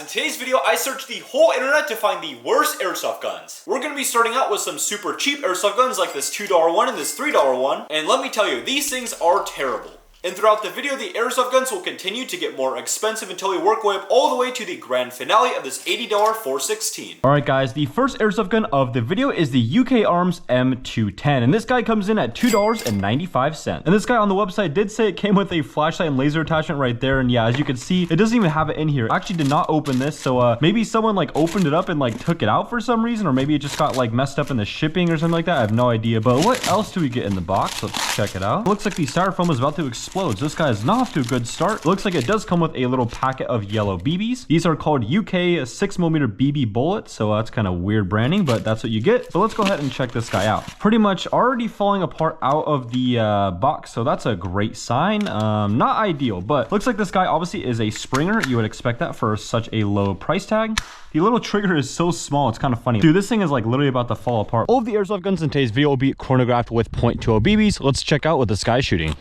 in today's video I searched the whole internet to find the worst airsoft guns. We're going to be starting out with some super cheap airsoft guns like this $2 one and this $3 one, and let me tell you, these things are terrible. And throughout the video, the airsoft guns will continue to get more expensive until we work way up all the way to the grand finale of this $80 416. Alright guys, the first airsoft gun of the video is the UK Arms M210, and this guy comes in at $2.95. And this guy on the website did say it came with a flashlight and laser attachment right there, and yeah, as you can see, it doesn't even have it in here. I actually did not open this, so maybe someone like opened it up and like took it out for some reason, or maybe it just got like messed up in the shipping or something like that. I have no idea. But what else do we get in the box? Let's check it out. It looks like the styrofoam is about to explode. This guy is not off to a good start. Looks like it does come with a little packet of yellow BBs. These are called UK 6mm BB bullets, so that's kind of weird branding, but that's what you get. So let's go ahead and check this guy out. Pretty much already falling apart out of the box, so that's a great sign. Not ideal, but looks like this guy obviously is a Springer. You would expect that for such a low price tag. The little trigger is so small, it's kind of funny. Dude, this thing is like literally about to fall apart. All of the airsoft guns in today's video will be chronographed with .20 BBs. Let's check out what this guy's shooting.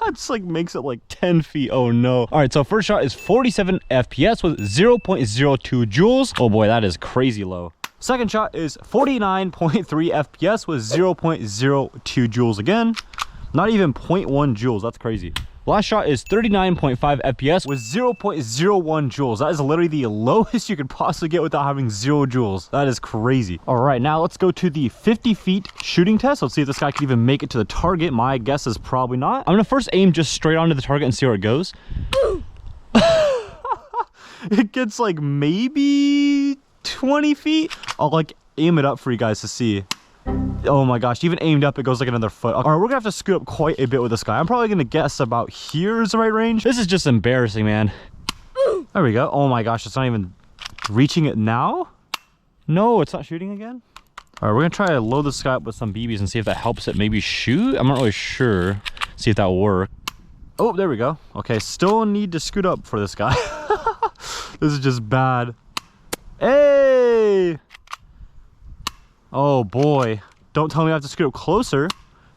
It's like makes it like 10 feet. Oh no. All right, so first shot is 47 FPS with 0.02 joules. Oh boy, that is crazy low. Second shot is 49.3 FPS with 0.02 joules again. Not even 0.1 joules. That's crazy. Last shot is 39.5 FPS with 0.01 joules. That is literally the lowest you could possibly get without having 0 joules. That is crazy. All right, now let's go to the 50 feet shooting test. Let's see if this guy can even make it to the target. My guess is probably not. I'm gonna first aim just straight onto the target and see where it goes. It gets like maybe 20 feet. I'll like aim it up for you guys to see. Oh my gosh, even aimed up, it goes like another foot. All right, we're gonna have to scoot up quite a bit with this guy. I'm probably gonna guess about here is the right range. This is just embarrassing, man. There we go. Oh my gosh, it's not even reaching it now. No, it's not shooting again. All right, we're gonna try to load this guy up with some BBs and see if that helps it maybe shoot. I'm not really sure. See if that will work. Oh, there we go. Okay, still need to scoot up for this guy. This is just bad. Hey! Oh boy, don't tell me I have to scoot up closer.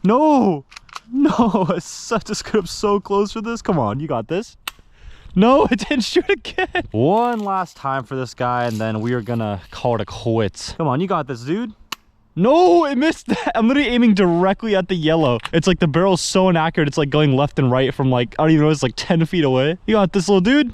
No, no, I have to scoot up so close for this. Come on, you got this. No, it didn't shoot again. One last time for this guy, and then we are gonna call it a quits. Come on, you got this, dude. No, it missed that. I'm literally aiming directly at the yellow. It's like the barrel's so inaccurate. It's like going left and right from like, I don't even know, it's like 10 feet away. You got this, little dude.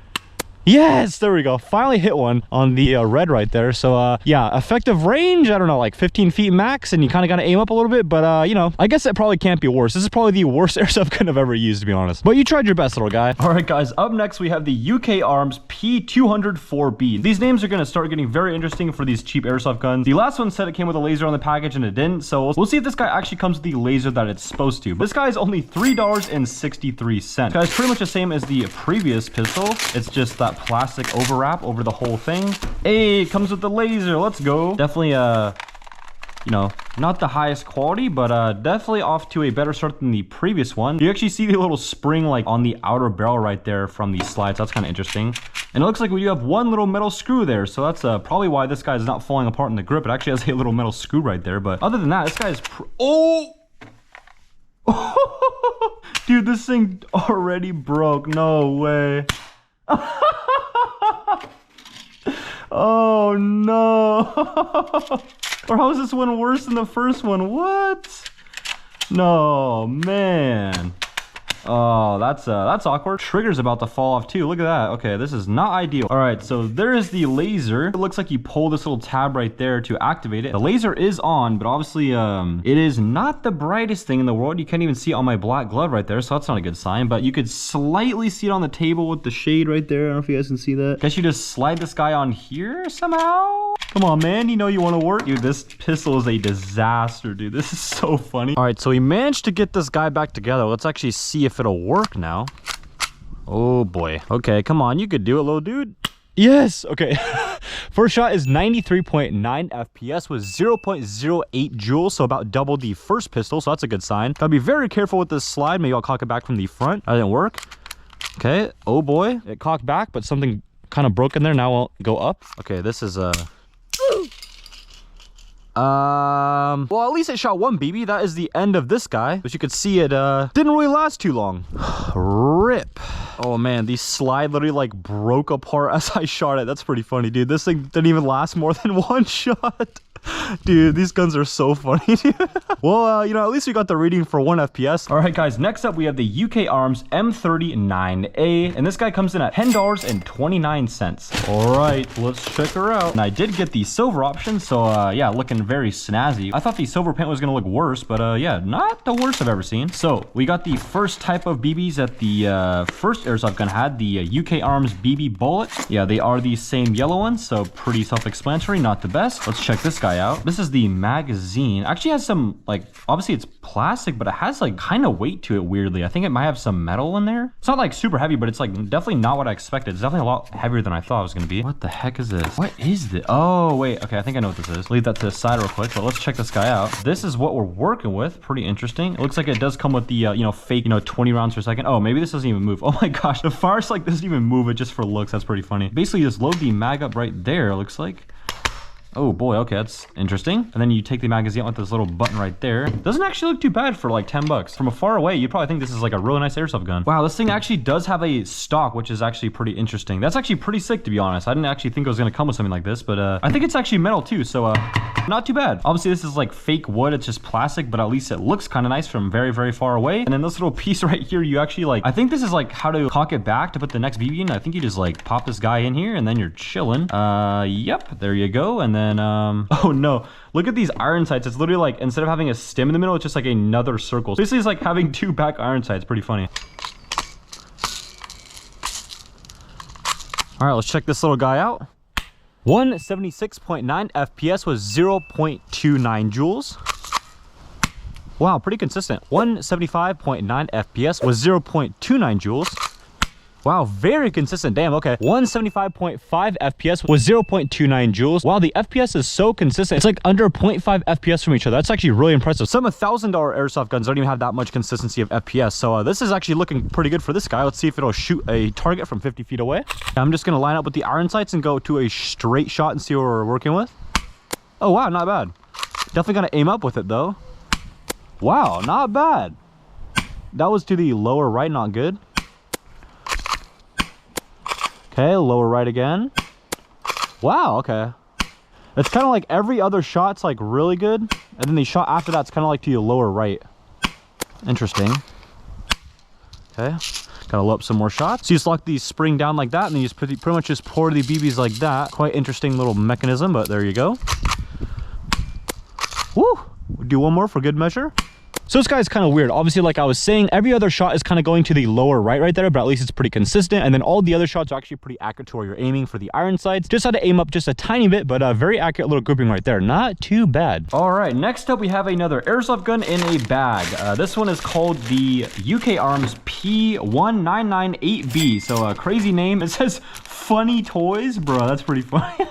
Yes, there we go. Finally hit one on the red right there. So yeah, effective range, I don't know, like 15 feet max, and you kind of got to aim up a little bit, but you know, I guess it probably can't be worse. This is probably the worst airsoft gun I've ever used, to be honest, but you tried your best, little guy. All right guys, up next we have the UK Arms P204B. These names are going to start getting very interesting for these cheap airsoft guns. The last one said it came with a laser on the package and it didn't, so we'll see if this guy actually comes with the laser that it's supposed to. But this guy is only $3.63. This guy's pretty much the same as the previous pistol. It's just that plastic overwrap over the whole thing. Hey, it comes with the laser. Let's go. Definitely you know, not the highest quality, but definitely off to a better start than the previous one. You actually see the little spring like on the outer barrel right there from these slides. That's kind of interesting. And it looks like we do have one little metal screw there, so that's probably why this guy is not falling apart in the grip. It actually has a little metal screw right there, but other than that, this guy is oh dude, this thing already broke. No way. Oh no. Or how is this one worse than the first one? What? No, man. Oh, that's awkward. Trigger's about to fall off too. Look at that. Okay, this is not ideal. All right, so there is the laser. It looks like you pull this little tab right there to activate it. The laser is on, but obviously it is not the brightest thing in the world. You can't even see it on my black glove right there, so that's not a good sign. But you could slightly see it on the table with the shade right there. I don't know if you guys can see that. Guess you just slide this guy on here somehow. Come on, man. You know you want to work. Dude, this pistol is a disaster, dude. This is so funny. All right, so we managed to get this guy back together. Let's actually see if it'll work now. Oh boy. Okay, come on, you could do it, little dude. Yes. Okay. First shot is 93.9 FPS with 0.08 joules, so about double the first pistol, so that's a good sign. Gotta be very careful with this slide. Maybe I'll cock it back from the front. That didn't work. Okay. Oh boy, it cocked back, but something kind of broke in there. Now I'll go up. Okay, this is Well, at least it shot one BB. That is the end of this guy. As you could see, it didn't really last too long. Rip. Oh man, the slide literally like broke apart as I shot it. That's pretty funny, dude. This thing didn't even last more than one shot. Dude, these guns are so funny, dude. Well, you know, at least we got the reading for 1 FPS. All right, guys, next up we have the UK Arms M39A, and this guy comes in at $10.29. All right, let's check her out. And I did get the silver option, so yeah, looking very snazzy. I thought the silver paint was gonna look worse, but yeah, not the worst I've ever seen. So we got the first type of BBs that the first airsoft gun had, the UK Arms BB Bullet. Yeah, they are the same yellow ones, so pretty self-explanatory, not the best. Let's check this guy out. This is the magazine. Actually has some, like, obviously it's plastic, but it has like kind of weight to it weirdly. I think it might have some metal in there. It's not like super heavy, but it's like definitely not what I expected. It's definitely a lot heavier than I thought it was gonna be. What the heck is this? What is this? Oh wait, okay, I think I know what this is. Leave that to the side real quick, but let's check this guy out. This is what we're working with. Pretty interesting. It looks like it does come with the you know, fake, you know, 20 rounds per second. Oh, maybe this doesn't even move. Oh my gosh, the fire like doesn't even move it just for looks. That's pretty funny. Basically just load the mag up right there, it looks like. Oh boy, okay, that's interesting. And then you take the magazine out with this little button right there. Doesn't actually look too bad for like 10 bucks. From afar away, you'd probably think this is like a really nice airsoft gun. Wow, this thing actually does have a stock, which is actually pretty interesting. That's actually pretty sick, to be honest. I didn't actually think it was gonna come with something like this, but I think it's actually metal too, so not too bad. Obviously, this is like fake wood, it's just plastic, but at least it looks kind of nice from very, very far away. And then this little piece right here, you actually like, I think this is like how to cock it back to put the next BB in. I think you just like pop this guy in here and then you're chilling. Yep, there you go. And then, oh no, look at these iron sights. It's literally like, instead of having a stem in the middle, it's just like another circle. So basically it's like having 2 back iron sights. Pretty funny. All right, let's check this little guy out. 176.9 FPS with 0.29 joules. Wow, pretty consistent. 175.9 FPS with 0.29 joules. Wow, very consistent. Damn, okay. 175.5 FPS with 0.29 joules. Wow, the FPS is so consistent. It's like under 0.5 FPS from each other. That's actually really impressive. Some $1,000 airsoft guns don't even have that much consistency of FPS. So this is actually looking pretty good for this guy. Let's see if it'll shoot a target from 50 feet away. I'm just gonna line up with the iron sights and go to a straight shot and see what we're working with. Oh wow, not bad. Definitely gonna aim up with it though. Wow, not bad. That was to the lower right, not good. Okay, lower right again. Wow, okay. It's kind of like every other shot's like really good, and then the shot after that's kind of like to your lower right. Interesting. Okay, gotta load up some more shots. So you just lock the spring down like that, and then you just pretty much just pour the BBs like that. Quite interesting little mechanism, but there you go. Woo! We'll do one more for good measure. So this guy is kind of weird. Obviously, like I was saying, every other shot is kind of going to the lower right there, but at least it's pretty consistent. And then all the other shots are actually pretty accurate to where you're aiming for the iron sights. Just had to aim up just a tiny bit, but very accurate little grouping right there. Not too bad. All right, next up we have another airsoft gun in a bag. This one is called the UK Arms P1998B. So a crazy name. It says funny toys, bro. That's pretty funny. All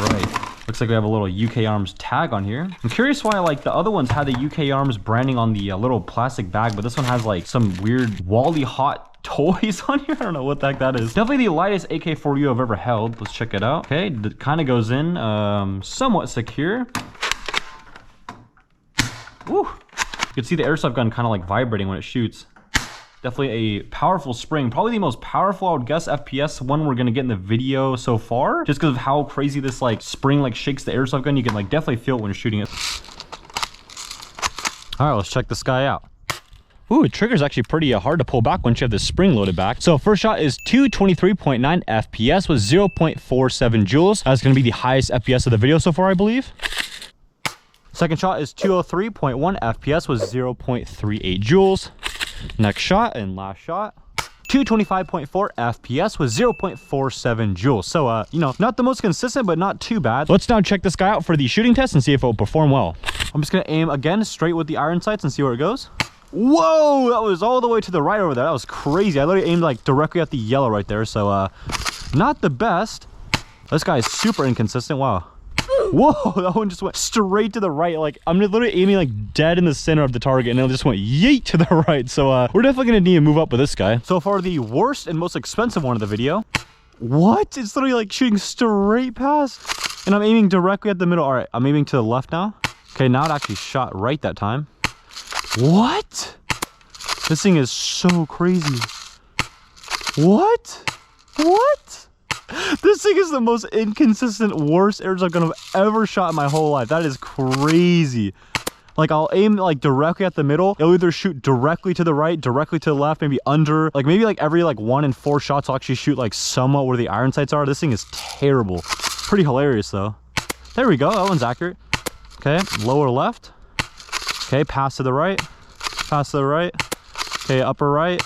right. Looks like we have a little UK Arms tag on here. I'm curious why like the other ones had the UK Arms branding on the little plastic bag, but this one has like some weird Wally Hot toys on here. I don't know what the heck that is. Definitely the lightest AK-4U I've ever held. Let's check it out. Okay, it kind of goes in somewhat secure. Woo! You can see the airsoft gun kind of like vibrating when it shoots. Definitely a powerful spring. Probably the most powerful, I would guess, FPS one we're gonna get in the video so far. Just because of how crazy this like spring like shakes the airsoft gun. You can like definitely feel it when you're shooting it. All right, let's check this guy out. Ooh, the trigger's actually pretty hard to pull back once you have the spring loaded back. So first shot is 223.9 FPS with 0.47 joules. That's gonna be the highest FPS of the video so far, I believe. Second shot is 203.1 FPS with 0.38 joules. Next shot and last shot, 225.4 FPS with 0.47 joules. So, you know, not the most consistent, but not too bad. Let's now check this guy out for the shooting test and see if it will perform well. I'm just gonna aim again straight with the iron sights and see where it goes. Whoa, that was all the way to the right over there. That was crazy. I literally aimed like directly at the yellow right there. So, not the best. This guy is super inconsistent. Wow. Whoa, that one just went straight to the right. Like, I'm literally aiming like dead in the center of the target, and it just went yeet to the right. So we're definitely gonna need to move up with this guy. So far, the worst and most expensive one of the video. What? It's literally like shooting straight past. And I'm aiming directly at the middle. All right, I'm aiming to the left now. Okay, now it actually shot right that time. What? This thing is so crazy. What? What? This thing is the most inconsistent, worst airsoft gun I've ever shot in my whole life. That is crazy. Like, I'll aim like directly at the middle. It'll either shoot directly to the right, directly to the left, maybe under. Like maybe like every like 1 in 4 shots I'll actually shoot like somewhat where the iron sights are. This thing is terrible. Pretty hilarious though. There we go, that one's accurate. Okay, lower left. Okay, pass to the right. Pass to the right. Okay, upper right.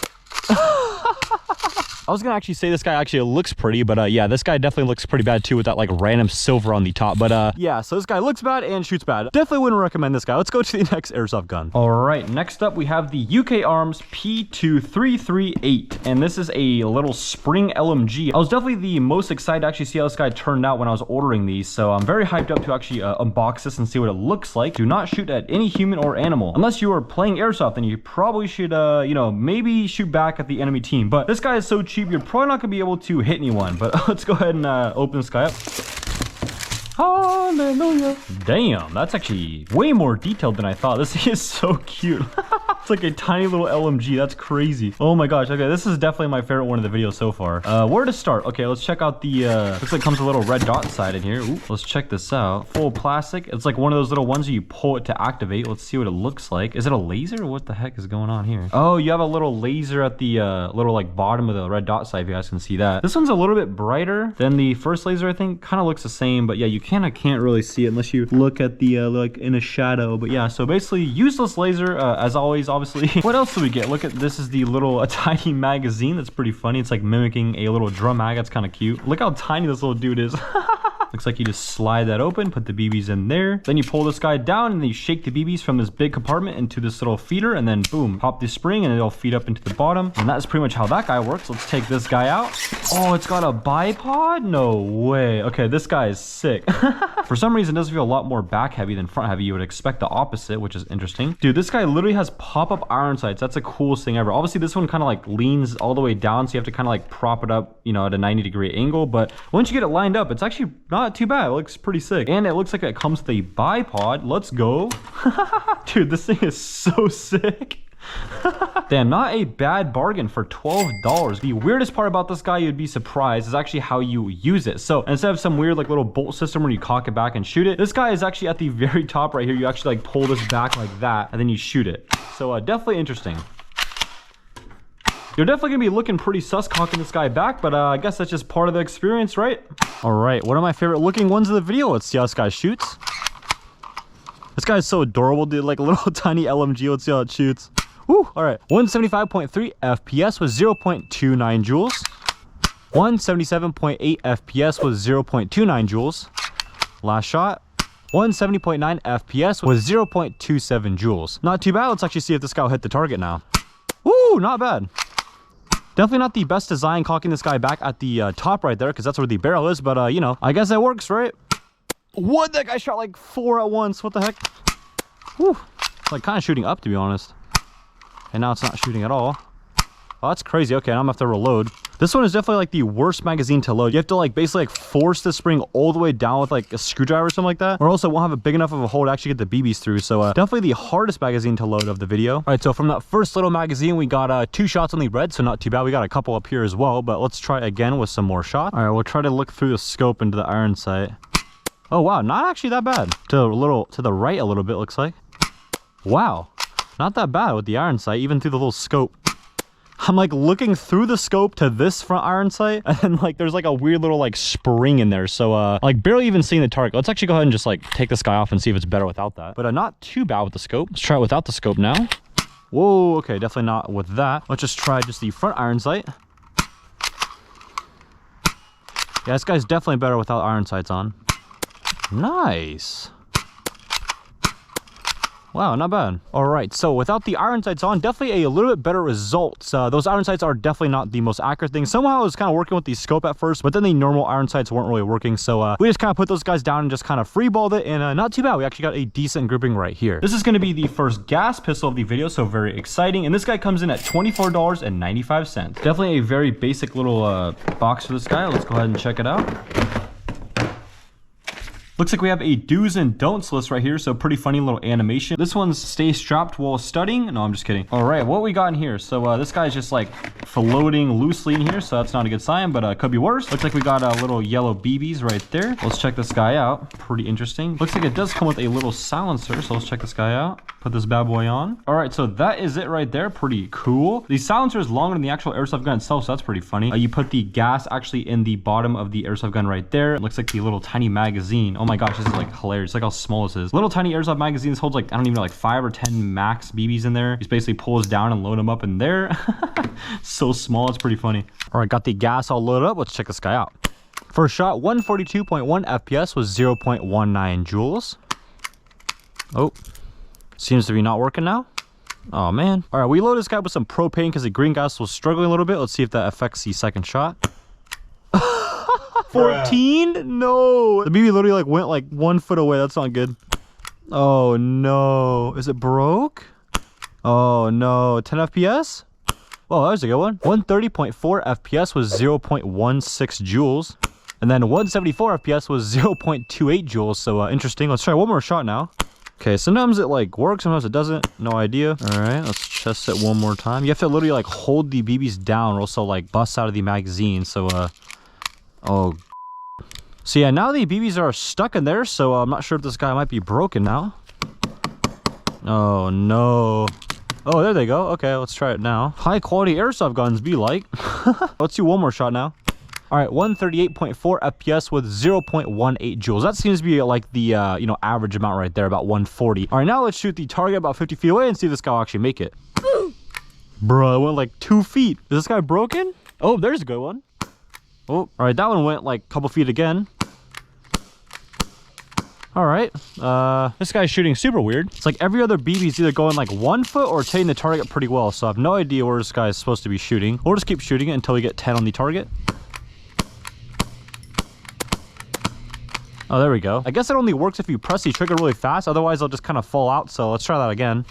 I was gonna actually say this guy actually looks pretty, but yeah, this guy definitely looks pretty bad too with that like random silver on the top. But yeah, so this guy looks bad and shoots bad. Definitely wouldn't recommend this guy. Let's go to the next airsoft gun. All right, next up we have the UK Arms P2338, and this is a little spring LMG. I was definitely the most excited to actually see how this guy turned out when I was ordering these, so I'm very hyped up to actually unbox this and see what it looks like. Do not shoot at any human or animal. Unless you are playing airsoft, then you probably should, you know, maybe shoot back at the enemy team. But this guy is so cheap, you're probably not gonna be able to hit anyone. But let's go ahead and open this guy up. Hallelujah. Damn, that's actually way more detailed than I thought. This thing is so cute. It's like a tiny little LMG. That's crazy. Oh my gosh. Okay, this is definitely my favorite one of the video so far. Where to start? Okay, let's check out the looks like it comes with a little red dot side in here. Ooh, let's check this out. Full plastic. It's like one of those little ones where you pull it to activate. Let's see what it looks like. Is it a laser? What the heck is going on here? Oh, you have a little laser at the little like bottom of the red dot side, if you guys can see that. This one's a little bit brighter than the first laser, I think. Kind of looks the same, but yeah, you can't really see it unless you look at the like in a shadow. But yeah, so basically useless laser as always, obviously. What else do we get? Look at this, is the little tiny magazine. That's pretty funny. It's like mimicking a little drum mag. That's kind of cute. Look how tiny this little dude is. Looks like you just slide that open, put the BBs in there. Then you pull this guy down and then you shake the BBs from this big compartment into this little feeder, and then boom, pop the spring and it'll feed up into the bottom. And that's pretty much how that guy works. Let's take this guy out. Oh, it's got a bipod? No way. Okay, this guy is sick. For some reason, it does feel a lot more back heavy than front heavy. You would expect the opposite, which is interesting. Dude, this guy literally has pop-up iron sights. That's the coolest thing ever. Obviously, this one kind of like leans all the way down, so you have to kind of like prop it up, you know, at a 90-degree angle. But once you get it lined up, it's actually not too bad. It looks pretty sick. And it looks like it comes with a bipod. Let's go. Dude, this thing is so sick. Damn, not a bad bargain for $12. The weirdest part about this guy, you'd be surprised, is actually how you use it. So instead of some weird like little bolt system where you cock it back and shoot it, this guy is actually at the very top right here. You actually like pull this back like that and then you shoot it. So definitely interesting. You're definitely gonna be looking pretty sus cocking this guy back, but I guess that's just part of the experience, right? All right, one of my favorite looking ones of the video. Let's see how this guy shoots. This guy is so adorable, dude. Like a little tiny LMG. Let's see how it shoots. Woo, all right. 175.3 FPS with 0.29 joules. 177.8 FPS with 0.29 joules. Last shot. 170.9 FPS with 0.27 joules. Not too bad. Let's actually see if this guy will hit the target now. Woo, not bad. Definitely not the best design cocking this guy back at the top right there, because that's where the barrel is, but you know, I guess that works, right? What? That guy shot like 4 at once. What the heck? Whew. It's like kind of shooting up, to be honest. And now it's not shooting at all. Oh, that's crazy. Okay, now I'm gonna have to reload. This one is definitely like the worst magazine to load. You have to like basically like force the spring all the way down with like a screwdriver or something like that, or else it won't have a big enough of a hole to actually get the BBs through. So definitely the hardest magazine to load of the video. All right, so from that first little magazine, we got 2 shots on the red, so not too bad. We got a couple up here as well, but let's try again with some more shots. All right, we'll try to look through the scope into the iron sight. Oh wow, not actually that bad. To the right a little bit, looks like. Wow, not that bad with the iron sight, even through the little scope. I'm like looking through the scope to this front iron sight, and then like there's like a weird little like spring in there, so like barely even seeing the target. Let's actually go ahead and just like take this guy off and see if it's better without that. But not too bad with the scope. Let's try it without the scope now. Whoa, okay, definitely not with that. Let's just try just the front iron sight. Yeah, this guy's definitely better without iron sights on. Nice. Wow, not bad. All right, so without the iron sights on, definitely a little bit better results. Those iron sights are definitely not the most accurate thing. Somehow I was kind of working with the scope at first, but then the normal iron sights weren't really working. So we just kind of put those guys down and just kind of freeballed it, and not too bad. We actually got a decent grouping right here. This is going to be the first gas pistol of the video, so very exciting. And this guy comes in at $24.95. Definitely a very basic little box for this guy. Let's go ahead and check it out. Looks like we have a do's and don'ts list right here, so pretty funny little animation. This one's stay strapped while studying. No, I'm just kidding. All right, what we got in here? So this guy's just like floating loosely in here, so that's not a good sign, but could be worse. Looks like we got little yellow BBs right there. Let's check this guy out. Pretty interesting. Looks like it does come with a little silencer, so let's check this guy out. Put this bad boy on. All right, so that is it right there. Pretty cool. The silencer is longer than the actual airsoft gun itself, so that's pretty funny. You put the gas actually in the bottom of the airsoft gun right there. It looks like the little tiny magazine. Oh my gosh, this is like hilarious. Look how small this is. Little tiny airsoft magazine. This holds like, I don't even know, like 5 or 10 max BBs in there. You just basically pull this down and load them up in there. So small, it's pretty funny. All right, got the gas all loaded up. Let's check this guy out. First shot, 142.1 FPS with 0.19 joules. Oh, seems to be not working now. Oh man. All right, we load this guy with some propane because the green gas was struggling a little bit. Let's see if that affects the second shot. 14? No. The BB literally like went like 1 foot away. That's not good. Oh no. Is it broke? Oh no. 10 FPS? Oh, that was a good one. 130.4 FPS was 0.16 joules. And then 174 FPS was 0.28 joules. So interesting. Let's try one more shot now. Okay, sometimes it like works, sometimes it doesn't. No idea. All right, let's test it one more time. You have to literally like hold the BBs down or else they'll like bust out of the magazine. So, oh. So yeah, now the BBs are stuck in there. So I'm not sure if this guy might be broken now. Oh no. Oh, there they go. Okay, let's try it now. High quality airsoft guns be like. Let's do one more shot now. All right, 138.4 FPS with 0.18 joules. That seems to be like the, you know, average amount right there, about 140. All right, now let's shoot the target about 50 feet away and see if this guy will actually make it. Bro, it went like 2 feet. Is this guy broken? Oh, there's a good one. Oh, all right, that one went like a couple feet again. All right, this guy's shooting super weird. It's like every other BB is either going like 1 foot or hitting the target pretty well. So I have no idea where this guy is supposed to be shooting. We'll just keep shooting it until we get 10 on the target. Oh, there we go. I guess it only works if you press the trigger really fast. Otherwise, they'll just kind of fall out. So let's try that again.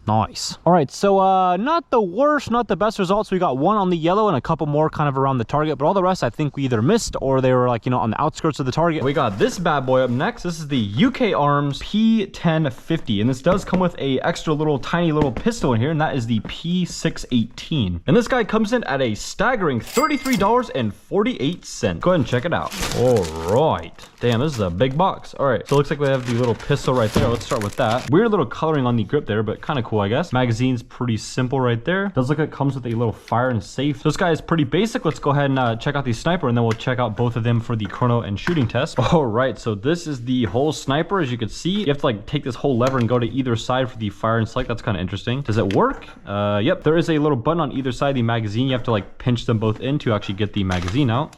Nice. All right, so not the worst, not the best results. We got one on the yellow and a couple more kind of around the target, but all the rest I think we either missed or they were like, you know, on the outskirts of the target. We got this bad boy up next. This is the UK Arms P1050, and this does come with a extra little tiny little pistol in here, and that is the P618. And this guy comes in at a staggering $33.48. Go ahead and check it out. All right. Damn, this is a big box. All right, so it looks like we have the little pistol right there. Let's start with that. Weird little coloring on the grip there, but kind of cool, I guess. Magazine's pretty simple right there. Does look like it comes with a little fire and safe. So this guy is pretty basic. Let's go ahead and check out the sniper, and then we'll check out both of them for the chrono and shooting test. All right, so this is the whole sniper. As you can see, you have to like take this whole lever and go to either side for the fire and select. That's kind of interesting. Does it work? Yep, there is a little button on either side of the magazine. You have to like pinch them both in to actually get the magazine out.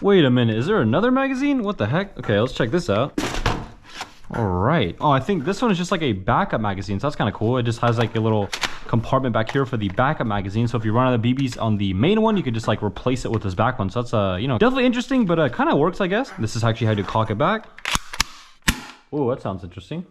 Wait a minute, is there another magazine? What the heck? Okay, let's check this out. All right. Oh, I think this one is just like a backup magazine, so that's kind of cool. It just has like a little compartment back here for the backup magazine. So if you run out of BBs on the main one, you could just like replace it with this back one. So that's you know, definitely interesting, but kind of works, I guess. This is actually how to cock it back. Oh, that sounds interesting.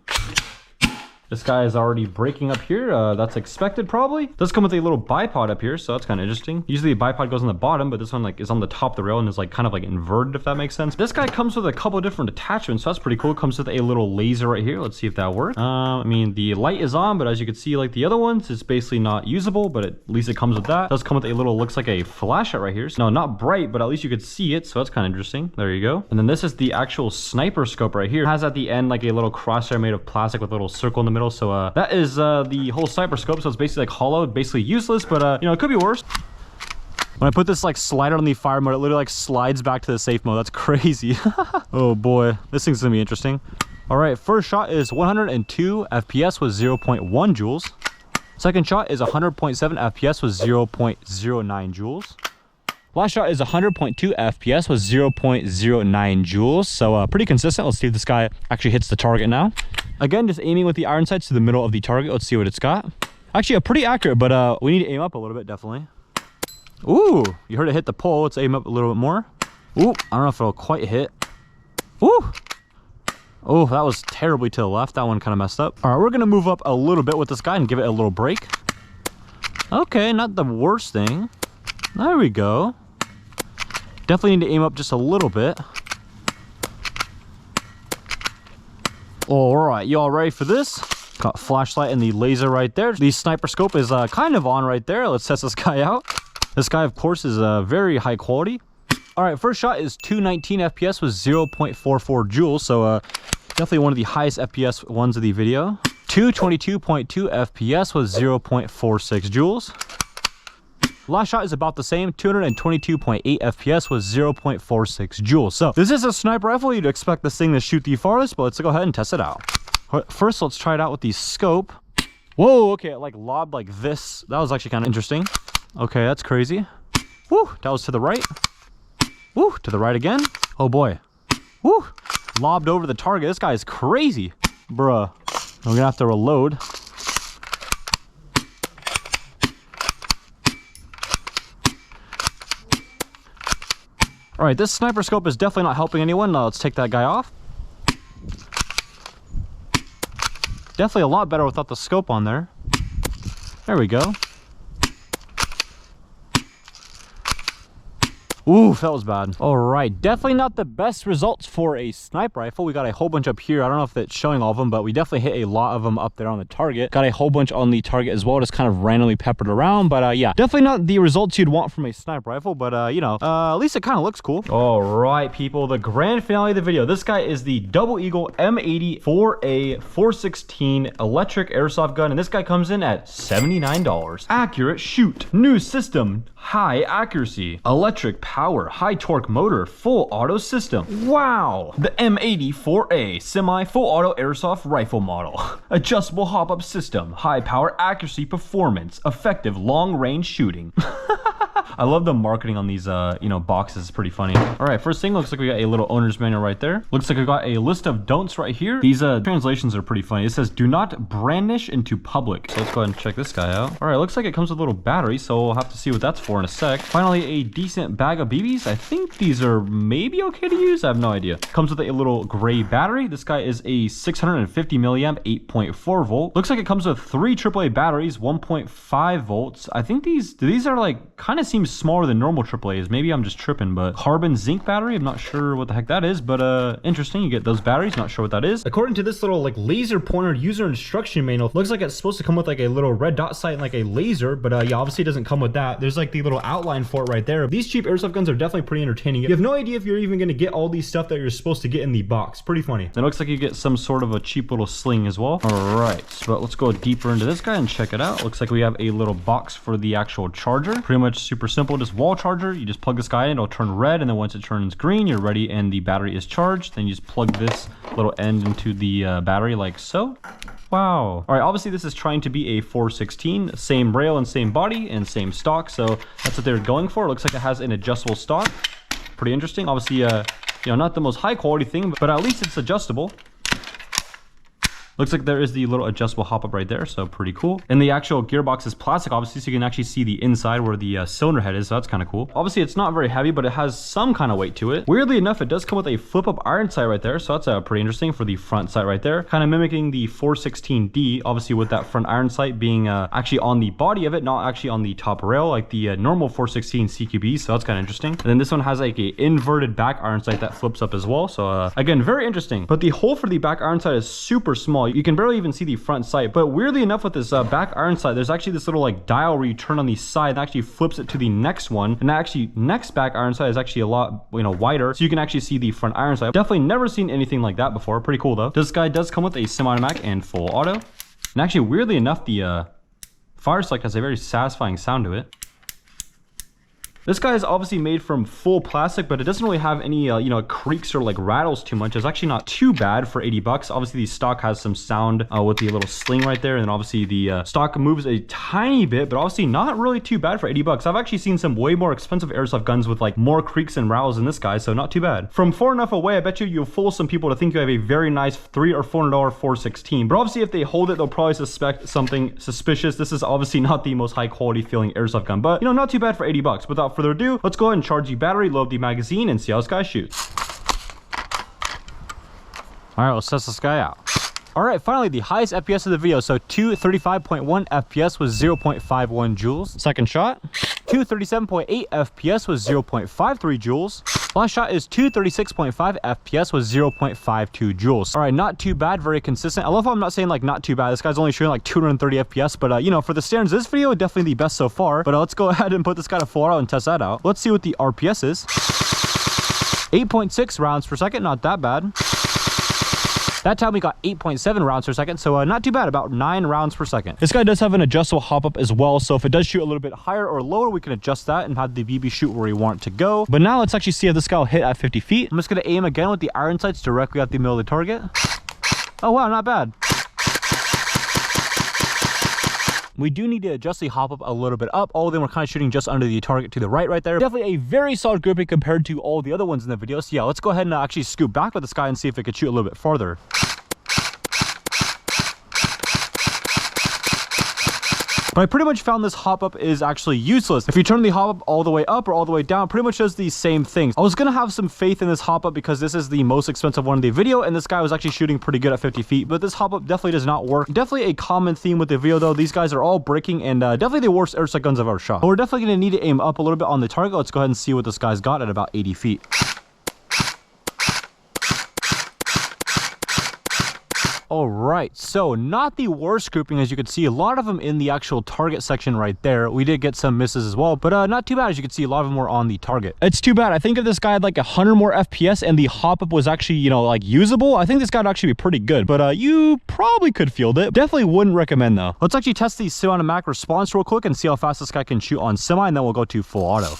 This guy is already breaking up here. That's expected probably. Does come with a little bipod up here, so that's kind of interesting. Usually a bipod goes on the bottom, but this one like is on the top of the rail and is like kind of like inverted, if that makes sense. This guy comes with a couple different attachments, so that's pretty cool. It comes with a little laser right here. Let's see if that works. I mean, the light is on, but as you can see, like the other ones, it's basically not usable, but at least it comes with that. It does come with a little, looks like a flashlight right here. So, no, not bright, but at least you could see it, so that's kind of interesting. There you go. And then this is the actual sniper scope right here. It has at the end like a little crosshair made of plastic with a little circle in the middle. So that is the whole sniper scope. So it's basically like hollow, basically useless, but you know, it could be worse. When I put this like slider on the fire mode, it literally like slides back to the safe mode. That's crazy. Oh boy, this thing's gonna be interesting. All right, first shot is 102 FPS with 0.1 joules. Second shot is 100.7 FPS with 0.09 joules. Last shot is 100.2 FPS with 0.09 joules. So pretty consistent. Let's see if this guy actually hits the target now. Again, just aiming with the iron sights to the middle of the target. Let's see what it's got. Actually, pretty accurate, but we need to aim up a little bit, definitely. Ooh, you heard it hit the pole. Let's aim up a little bit more. Ooh, I don't know if it'll quite hit. Ooh. Oh, that was terribly to the left. That one kind of messed up. All right, we're going to move up a little bit with this guy and give it a little break. Okay, not the worst thing. There we go. Definitely need to aim up just a little bit. All right, you all ready for this? Got flashlight and the laser right there. The sniper scope is kind of on right there. Let's test this guy out. This guy, of course, is very high quality. All right, first shot is 219 FPS with 0.44 joules. So definitely one of the highest FPS ones of the video. 222.2 FPS with 0.46 joules. Last shot is about the same, 222.8 FPS with 0.46 joules. So this is a sniper rifle. You'd expect this thing to shoot the farthest, but let's go ahead and test it out. First, let's try it out with the scope. Whoa, okay, it like lobbed like this. That was actually kind of interesting. Okay, that's crazy. Woo, that was to the right. Woo, to the right again. Oh boy. Woo, lobbed over the target. This guy is crazy. Bruh, we're gonna have to reload. All right, this sniper scope is definitely not helping anyone. Now let's take that guy off. Definitely a lot better without the scope on there. There we go. Oof, that was bad. All right, definitely not the best results for a sniper rifle. We got a whole bunch up here. I don't know if it's showing all of them, but we definitely hit a lot of them up there on the target. Got a whole bunch on the target as well, just kind of randomly peppered around. But yeah, definitely not the results you'd want from a sniper rifle, but you know, at least it kind of looks cool. All right, people, the grand finale of the video. This guy is the Double Eagle M80 4A 416 electric airsoft gun, and this guy comes in at $79. Accurate shoot, new system, high accuracy, electric power, high torque motor, full auto system. Wow! The M80 4A semi full auto airsoft rifle model. Adjustable hop-up system, high power accuracy performance, effective long range shooting. I love the marketing on these, you know, boxes. It's pretty funny. All right, first thing, looks like we got a little owner's manual right there. Looks like we got a list of don'ts right here. These translations are pretty funny. It says, do not brandish into public. So let's go ahead and check this guy out. All right, looks like it comes with a little battery, so we'll have to see what that's for in a sec. Finally, a decent bag of BBs. I think these are maybe okay to use. I have no idea. Comes with a little gray battery. This guy is a 650 milliamp 8.4 volt. Looks like it comes with 3 AAA batteries, 1.5 volts. I think these are like kind of seem smaller than normal AAAs. Maybe I'm just tripping, but carbon zinc battery. I'm not sure what the heck that is, but interesting. You get those batteries. Not sure what that is. According to this little like laser pointer user instruction manual, looks like it's supposed to come with like a little red dot sight and like a laser, but yeah, obviously it doesn't come with that. There's like the little outline for it right there. These cheap airsoft guns are definitely pretty entertaining. You have no idea if you're even going to get all these stuff that you're supposed to get in the box. Pretty funny. It looks like you get some sort of a cheap little sling as well. All right, but let's go deeper into this guy and check it out. Looks like we have a little box for the actual charger. Pretty much super simple, just wall charger. You just plug this guy in, it'll turn red, and then once it turns green, you're ready and the battery is charged. Then you just plug this little end into the battery like so. Wow. All right, obviously this is trying to be a 416, same rail and same body and same stock, so that's what they're going for. It looks like it has an adjustable stock. Pretty interesting. Obviously, you know, not the most high quality thing, but at least it's adjustable. Looks like there is the little adjustable hop-up right there, so pretty cool. And the actual gearbox is plastic, obviously, so you can actually see the inside where the cylinder head is, so that's kind of cool. Obviously, it's not very heavy, but it has some kind of weight to it. Weirdly enough, it does come with a flip-up iron sight right there, so that's pretty interesting for the front sight right there. Kind of mimicking the 416D, obviously with that front iron sight being actually on the body of it, not actually on the top rail, like the normal 416 CQB, so that's kind of interesting. And then this one has like a inverted back iron sight that flips up as well, so again, very interesting. But the hole for the back iron sight is super small. You can barely even see the front sight, but weirdly enough with this back iron sight, there's actually this little like dial where you turn on the side that actually flips it to the next one, and that actually next back iron sight is actually a lot, you know, wider, so you can actually see the front iron sight. Definitely never seen anything like that before. Pretty cool though. This guy does come with a semi-automatic and full auto, and actually weirdly enough, the fire select has a very satisfying sound to it. This guy is obviously made from full plastic, but it doesn't really have any, you know, creaks or like rattles too much. It's actually not too bad for 80 bucks. Obviously, the stock has some sound with the little sling right there. And then obviously the stock moves a tiny bit, but obviously not really too bad for 80 bucks. I've actually seen some way more expensive airsoft guns with like more creaks and rattles than this guy, so not too bad. From far enough away, I bet you'll fool some people to think you have a very nice $300 or $400 416. But obviously, if they hold it, they'll probably suspect something suspicious. This is obviously not the most high quality feeling airsoft gun, but you know, not too bad for 80 bucks. Without further ado, let's go ahead and charge the battery, load the magazine, and see how this guy shoots. All right, let's test this guy out. All right, finally, the highest FPS of the video. So 235.1 FPS with 0.51 joules. Second shot. 237.8 FPS with 0.53 joules. Last shot is 236.5 FPS with 0.52 joules. All right, not too bad, very consistent. I love how I'm not saying like not too bad. This guy's only shooting like 230 FPS, but you know, for the standards of this video, definitely the best so far. But let's go ahead and put this guy to full auto and test that out. Let's see what the RPS is. 8.6 rounds per second, not that bad. That time we got 8.7 rounds per second, so not too bad, about 9 rounds per second. This guy does have an adjustable hop up as well, so if it does shoot a little bit higher or lower, we can adjust that and have the BB shoot where we want it to go. But now let's actually see if this guy will hit at 50 feet. I'm just gonna aim again with the iron sights directly at the middle of the target. Oh wow, not bad. We do need to adjust the hop up a little bit up. All of them were kind of shooting just under the target to the right there. Definitely a very solid grouping compared to all the other ones in the video. So yeah, let's go ahead and actually scoot back with this guy and see if it could shoot a little bit farther. But I pretty much found this hop up is actually useless. If you turn the hop up all the way up or all the way down, pretty much does the same thing. I was gonna have some faith in this hop up because this is the most expensive one in the video, and this guy was actually shooting pretty good at 50 feet, but this hop up definitely does not work. Definitely a common theme with the video though. These guys are all breaking and definitely the worst airsoft guns I've ever shot. But we're definitely gonna need to aim up a little bit on the target. Let's go ahead and see what this guy's got at about 80 feet. All right, so not the worst grouping. As you can see, a lot of them in the actual target section right there. We did get some misses as well, but not too bad. As you can see, a lot of them were on the target. It's too bad. I think if this guy had like 100 more FPS and the hop up was actually, you know, like usable, I think this guy would actually be pretty good, but you probably could field it. Definitely wouldn't recommend though. Let's actually test the semi-automatic response real quick and see how fast this guy can shoot on semi, and then we'll go to full auto.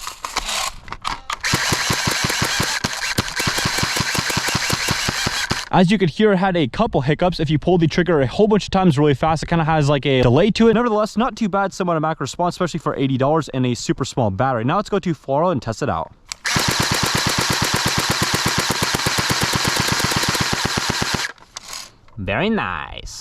As you could hear, it had a couple hiccups. If you pull the trigger a whole bunch of times really fast, it kind of has like a delay to it. Nevertheless, not too bad, semi-automatic response, especially for $80 and a super small battery. Now let's go to full auto and test it out. Very nice.